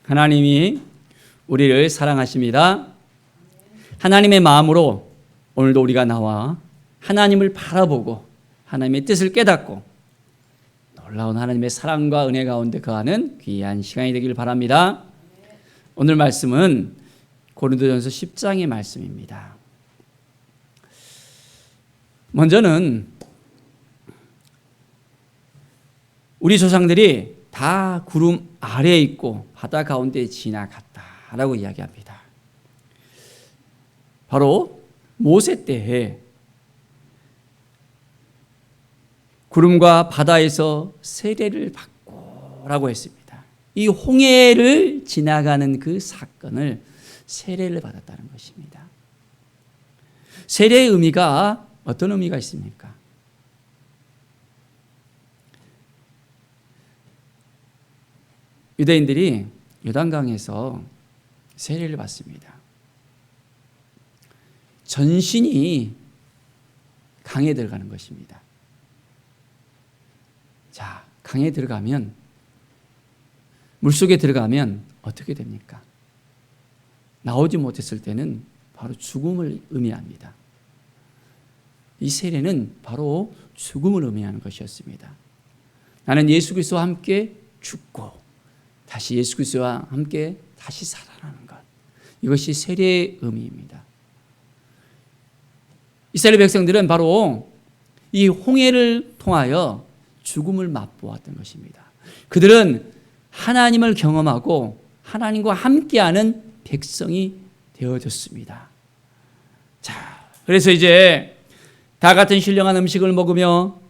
하나님이 우리를 사랑하십니다. 하나님의 마음으로 오늘도 우리가 나와 하나님을 바라보고 하나님의 뜻을 깨닫고 놀라운 하나님의 사랑과 은혜 가운데 거하는 귀한 시간이 되길 바랍니다. 오늘 말씀은 고린도전서 10장의 말씀입니다. 먼저는 우리 조상들이 다 구름 아래에 있고 바다 가운데 지나갔다라고 이야기합니다. 바로 모세 때에 구름과 바다에서 세례를 받고라고 했습니다. 이 홍해를 지나가는 그 사건을 세례를 받았다는 것입니다. 세례의 의미가 어떤 의미가 있습니까? 유대인들이 요단강에서 세례를 받습니다. 전신이 강에 들어가는 것입니다. 자, 강에 들어가면, 물속에 들어가면 어떻게 됩니까? 나오지 못했을 때는 바로 죽음을 의미합니다. 이 세례는 바로 죽음을 의미하는 것이었습니다. 나는 예수 그리스도와 함께 죽고 다시 예수 그리스도와 함께 다시 살아나는 것, 이것이 세례의 의미입니다. 이스라엘 백성들은 바로 이 홍해를 통하여 죽음을 맛보았던 것입니다. 그들은 하나님을 경험하고 하나님과 함께하는 백성이 되어졌습니다. 자, 그래서 이제 다 같은 신령한 음식을 먹으며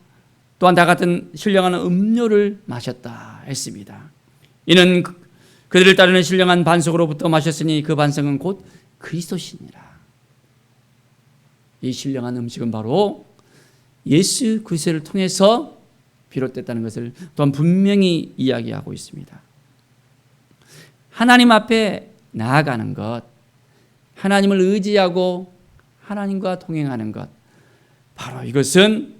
또한 다 같은 신령한 음료를 마셨다 했습니다. 이는 그들을 따르는 신령한 반석으로부터 마셨으니 그 반석은 곧 그리스도시니라. 이 신령한 음식은 바로 예수 그리스도를 통해서 비롯됐다는 것을 또한 분명히 이야기하고 있습니다. 하나님 앞에 나아가는 것, 하나님을 의지하고 하나님과 동행하는 것, 바로 이것은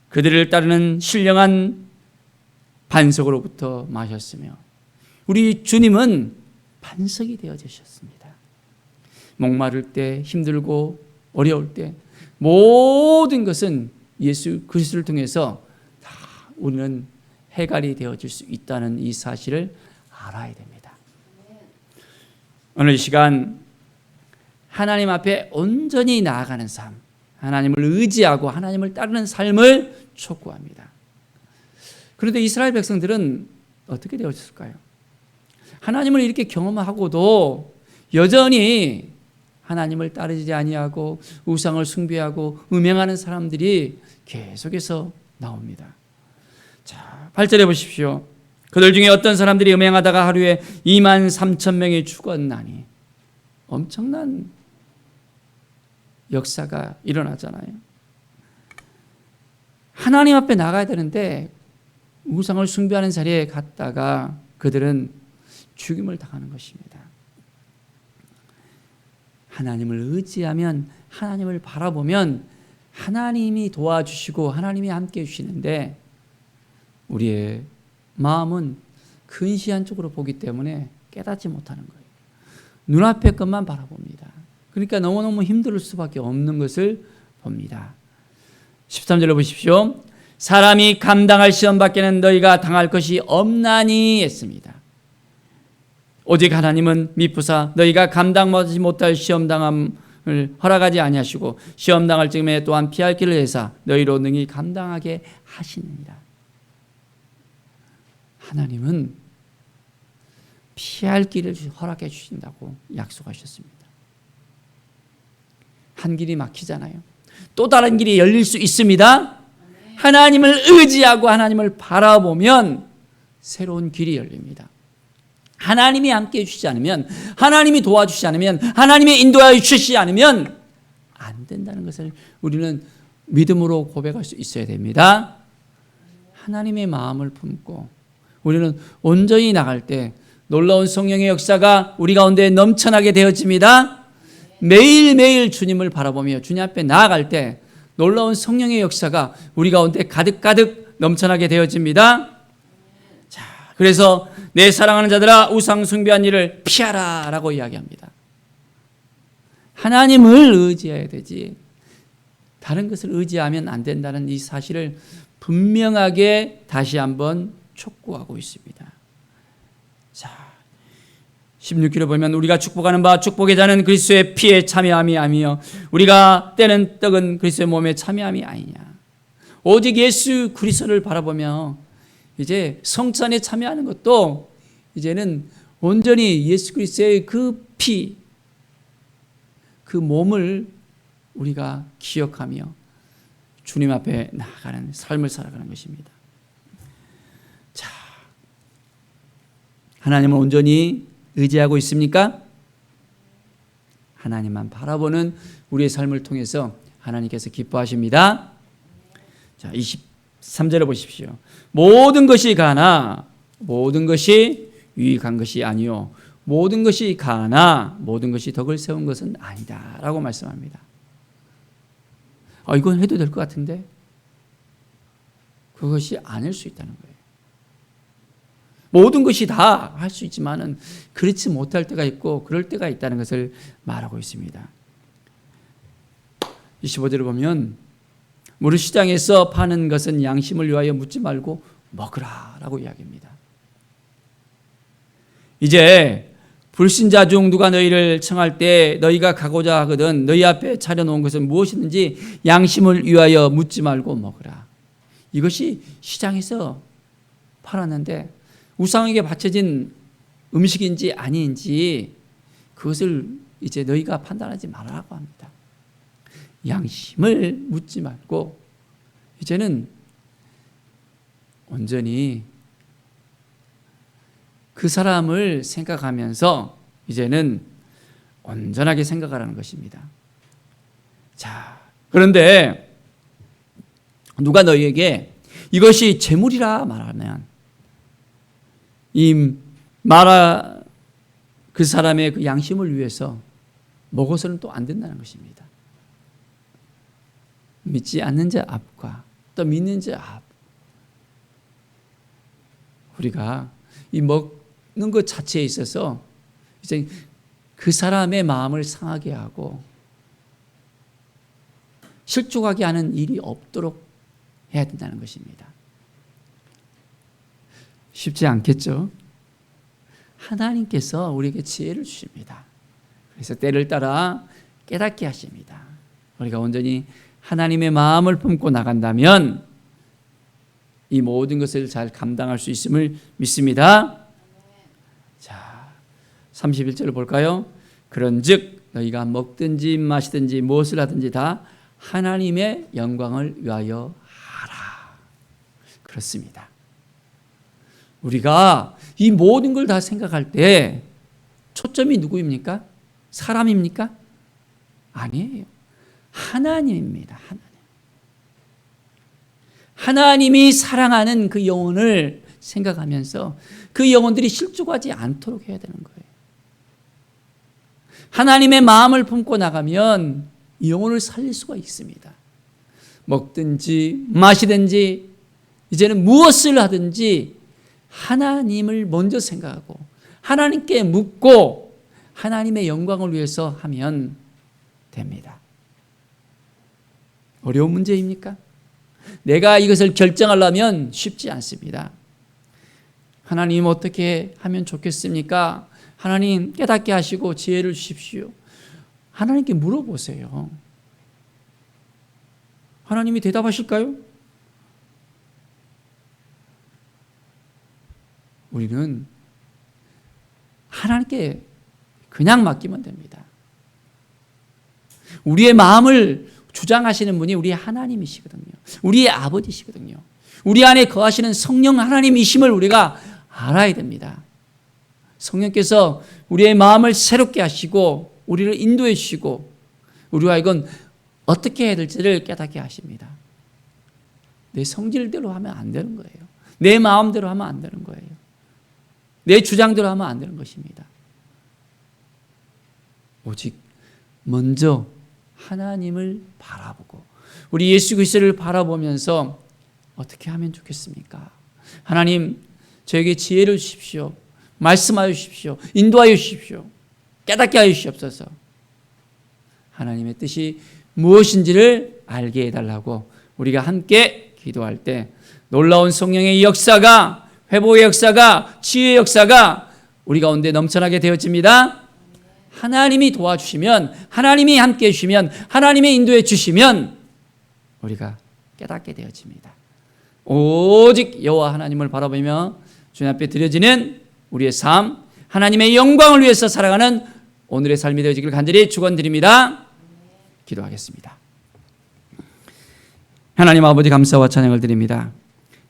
그들을 따르는 신령한 반석으로부터 마셨으며 우리 주님은 반석이 되어주셨습니다. 목마를 때, 힘들고 어려울 때 모든 것은 예수 그리스도를 통해서 다 우리는 해결이 되어질 수 있다는 이 사실을 알아야 됩니다. 오늘 이 시간 하나님 앞에 온전히 나아가는 삶, 하나님을 의지하고 하나님을 따르는 삶을 촉구합니다. 그런데 이스라엘 백성들은 어떻게 되었을까요? 하나님을 이렇게 경험하고도 여전히 하나님을 따르지 아니하고 우상을 숭배하고 음행하는 사람들이 계속해서 나옵니다. 자, 8절에 보십시오. 그들 중에 어떤 사람들이 음행하다가 하루에 23,000명이 죽었나니. 엄청난 역사가 일어나잖아요. 하나님 앞에 나가야 되는데 우상을 숭배하는 자리에 갔다가 그들은 죽임을 당하는 것입니다. 하나님을 의지하면, 하나님을 바라보면 하나님이 도와주시고 하나님이 함께 해주시는데 우리의 마음은 근시한 쪽으로 보기 때문에 깨닫지 못하는 거예요. 눈앞의 것만 바라봅니다. 그러니까 너무너무 힘들 수밖에 없는 것을 봅니다. 13절로 보십시오. 사람이 감당할 시험 밖에는 너희가 당할 것이 없나니 했습니다. 오직 하나님은 미쁘사 너희가 감당하지 못할 시험당함을 허락하지 아니하시고 시험당할 즈음에 또한 피할 길을 내사 너희로 능히 감당하게 하시느니라. 하나님은 피할 길을 허락해 주신다고 약속하셨습니다. 한 길이 막히잖아요. 또 다른 길이 열릴 수 있습니다. 하나님을 의지하고 하나님을 바라보면 새로운 길이 열립니다. 하나님이 함께 해주시지 않으면, 하나님이 도와주시지 않으면, 하나님이 인도하여 주시지 않으면 안 된다는 것을 우리는 믿음으로 고백할 수 있어야 됩니다. 하나님의 마음을 품고 우리는 온전히 나갈 때 놀라운 성령의 역사가 우리 가운데 넘쳐나게 되어집니다. 매일매일 주님을 바라보며 주님 앞에 나아갈 때 놀라운 성령의 역사가 우리 가운데 가득가득 넘쳐나게 되어집니다. 자, 그래서 내 사랑하는 자들아 우상 숭배한 일을 피하라 라고 이야기합니다. 하나님을 의지해야 되지 다른 것을 의지하면 안 된다는 이 사실을 분명하게 다시 한번 촉구하고 있습니다. 자, 16절에 보면 우리가 축복하는 바 축복의 자는 그리스도의 피에 참여함이 아니며 우리가 떼는 떡은 그리스도의 몸에 참여함이 아니냐. 오직 예수 그리스도를 바라보며 이제 성찬에 참여하는 것도 이제는 온전히 예수 그리스도의 그 피, 그 몸을 우리가 기억하며 주님 앞에 나아가는 삶을 살아가는 것입니다. 자, 하나님을 온전히 의지하고 있습니까? 하나님만 바라보는 우리의 삶을 통해서 하나님께서 기뻐하십니다. 자, 23절을 보십시오. 모든 것이 가나 모든 것이 유익한 것이 아니요 모든 것이 가나 모든 것이 덕을 세운 것은 아니다 라고 말씀합니다. 이건 해도 될 것 같은데 그것이 아닐 수 있다는 거예요. 모든 것이 다 할 수 있지만은 그렇지 못할 때가 있고 그럴 때가 있다는 것을 말하고 있습니다. 25절을 보면 무릇 시장에서 파는 것은 양심을 위하여 묻지 말고 먹으라 라고 이야기합니다. 이제 불신자 중 누가 너희를 청할 때 너희가 가고자 하거든 너희 앞에 차려놓은 것은 무엇이든지 양심을 위하여 묻지 말고 먹으라. 이것이 시장에서 팔았는데 우상에게 바쳐진 음식인지 아닌지 그것을 이제 너희가 판단하지 말라고 합니다. 양심을 묻지 말고 이제는 온전히 그 사람을 생각하면서 이제는 온전하게 생각하라는 것입니다. 자, 그런데 누가 너희에게 이것이 재물이라 말하면 그 사람의 그 양심을 위해서 먹어서는 또 안 된다는 것입니다. 믿지 않는 자 앞과 또 믿는 자 앞. 우리가 이 먹는 것 자체에 있어서 이제 그 사람의 마음을 상하게 하고 실족하게 하는 일이 없도록 해야 된다는 것입니다. 쉽지 않겠죠? 하나님께서 우리에게 지혜를 주십니다. 그래서 때를 따라 깨닫게 하십니다. 우리가 온전히 하나님의 마음을 품고 나간다면 이 모든 것을 잘 감당할 수 있음을 믿습니다. 자, 31절을 볼까요? 그런즉 너희가 먹든지 마시든지 무엇을 하든지 다 하나님의 영광을 위하여 하라. 그렇습니다. 우리가 이 모든 걸 다 생각할 때 초점이 누구입니까? 사람입니까? 아니에요. 하나님입니다. 하나님이 사랑하는 그 영혼을 생각하면서 그 영혼들이 실족하지 않도록 해야 되는 거예요. 하나님의 마음을 품고 나가면 이 영혼을 살릴 수가 있습니다. 먹든지 마시든지 이제는 무엇을 하든지 하나님을 먼저 생각하고 하나님께 묻고 하나님의 영광을 위해서 하면 됩니다. 어려운 문제입니까? 내가 이것을 결정하려면 쉽지 않습니다. 하나님 어떻게 하면 좋겠습니까? 하나님 깨닫게 하시고 지혜를 주십시오. 하나님께 물어보세요. 하나님이 대답하실까요? 우리는 하나님께 그냥 맡기면 됩니다. 우리의 마음을 주장하시는 분이 우리 하나님이시거든요. 우리의 아버지시거든요. 우리 안에 거하시는 성령 하나님이심을 우리가 알아야 됩니다. 성령께서 우리의 마음을 새롭게 하시고 우리를 인도해 주시고 우리와 이건 어떻게 해야 될지를 깨닫게 하십니다. 내 성질대로 하면 안 되는 거예요. 내 마음대로 하면 안 되는 거예요. 내 주장대로 하면 안 되는 것입니다. 오직 먼저 하나님을 바라보고 우리 예수 그리스도를 바라보면서 어떻게 하면 좋겠습니까? 하나님 저에게 지혜를 주십시오. 말씀하여 주십시오. 인도하여 주십시오. 깨닫게 하여 주시옵소서. 하나님의 뜻이 무엇인지를 알게 해달라고 우리가 함께 기도할 때 놀라운 성령의 역사가, 회복의 역사가, 치유의 역사가 우리 가운데 넘쳐나게 되어집니다. 하나님이 도와주시면, 하나님이 함께해 주시면, 하나님이 인도해 주시면 우리가 깨닫게 되어집니다. 오직 여호와 하나님을 바라보며 주님 앞에 드려지는 우리의 삶, 하나님의 영광을 위해서 살아가는 오늘의 삶이 되어지길 간절히 축원드립니다. 기도하겠습니다. 하나님 아버지, 감사와 찬양을 드립니다.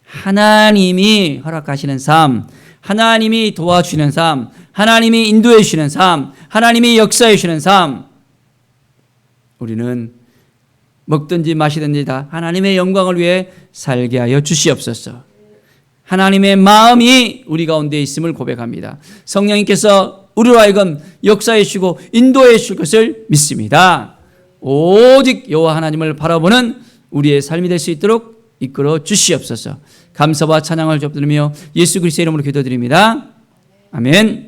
하나님이 허락하시는 삶, 하나님이 도와주시는 삶, 하나님이 인도해 주시는 삶, 하나님이 역사해 주시는 삶, 우리는 먹든지 마시든지 다 하나님의 영광을 위해 살게 하여 주시옵소서. 하나님의 마음이 우리 가운데 있음을 고백합니다. 성령님께서 우리로 하여금 역사해 주시고 인도해 주실 것을 믿습니다. 오직 여호와 하나님을 바라보는 우리의 삶이 될 수 있도록 이끌어 주시옵소서. 감사와 찬양을 접드리며 예수 그리스도의 이름으로 기도드립니다. 아멘.